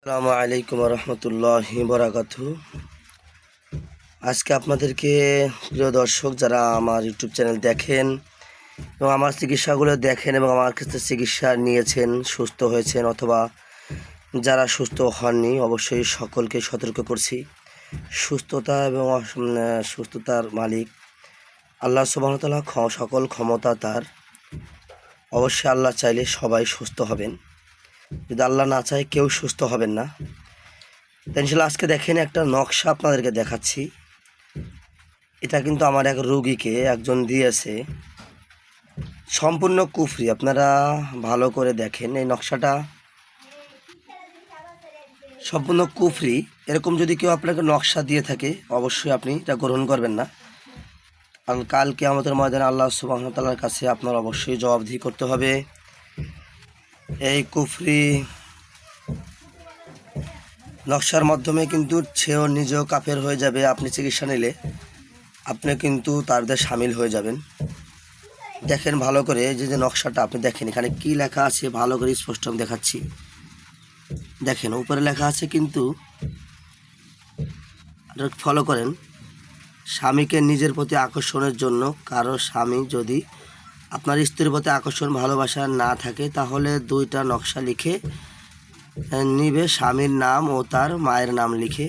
আসসালামু আলাইকুম রহমতুল্লাহি বারাকাতু। আজকে আপনাদেরকে প্রিয় দর্শক যারা আমার ইউটিউব চ্যানেল দেখেন এবং আমার চিকিৎসাগুলো দেখেন এবং আমার কাছে চিকিৎসা নিয়েছেন, সুস্থ হয়েছেন অথবা যারা সুস্থ হননি, অবশ্যই সকলকে সতর্ক করছি। সুস্থতা এবং সুস্থতার মালিক আল্লাহ সুবহানাহু ওয়া তাআলা, সকল ক্ষমতা তার। অবশ্যই আল্লাহ চাইলে সবাই সুস্থ হবেন, যদি আল্লাহ না চায় কেউ সুস্থ হবেন না। ইনশাআল্লাহ আজকে দেখেন একটা নকশা আপনাদেরকে দেখাচ্ছি। এটা কিন্তু আমার এক রোগীকে একজন দিয়েছে, সম্পূর্ণ কুফরি। আপনারা ভালো করে দেখেন, এই নকশাটা সম্পূর্ণ কুফরি। এরকম যদি কেউ আপনাকে নকশা দিয়ে থাকে অবশ্যই আপনি এটা গ্রহণ করবেন না। আর কাল কিয়ামতের ময়দানে আল্লাহ সুবহানাহু ওয়া তাআলার কাছে আপনার অবশ্যই জবাবদিহি করতে হবে। এই কুফরি নকশার মাধ্যমে কিন্তু সেও নিজেও কাফের হয়ে যাবে। আপনি চিকিৎসা নিলে আপনি কিন্তু তাদের সামিল হয়ে যাবেন। দেখেন ভালো করে, যে নকশাটা আপনি দেখেন, এখানে কি লেখা আছে ভালো করে স্পষ্ট আমি দেখাচ্ছি। দেখেন উপরে লেখা আছে, কিন্তু ফলো করেন। স্বামীকে নিজের প্রতি আকর্ষণের জন্য, কারো স্বামী যদি আপনার স্ত্রীর প্রতি আকর্ষণ ভালোবাসা না থাকে তাহলে দুইটা নকশা লিখে নিবে। স্বামীর নাম ও তার মায়ের নাম লিখে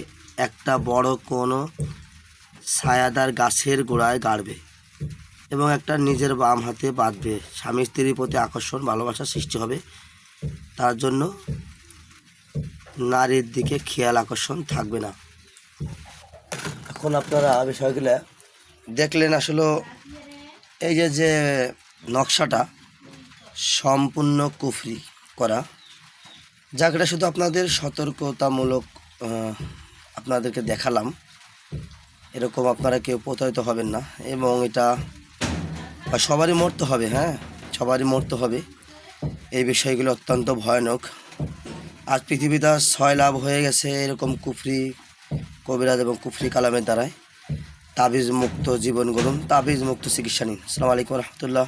একটা বড় কোনো ছায়াদার গাছের গোড়ায় গাড়বে এবং একটা নিজের বাম হাতে বাঁধবে। স্বামী স্ত্রীর প্রতি আকর্ষণ ভালোবাসা সৃষ্টি হবে, তার জন্য নারীর দিকে খেয়াল আকর্ষণ থাকবে না। এখন আপনারা বিষয়গুলো দেখলেন। আসলে এই যে নকশাটা সম্পূর্ণ কুফরি করা, যাক এটা শুধু আপনাদের সতর্কতামূলক আপনাদেরকে দেখালাম। এরকম আপনারা কেউ প্রতারিত হবেন না, এবং এটা সবারই মরতে হবে। হ্যাঁ, সবারই মরতে হবে। এই বিষয়গুলো অত্যন্ত ভয়ানক। আজ পৃথিবীটা ছয় লাভ হয়ে গেছে এরকম কুফরি কবিরাজ এবং কুফরি কালামের দ্বারায়। তাবিজ মুক্ত জীবন গড়ুন, তাবিজ মুক্ত চিকিৎসা নিন। আসসালামু আলাইকুম রহমতুল্লাহ।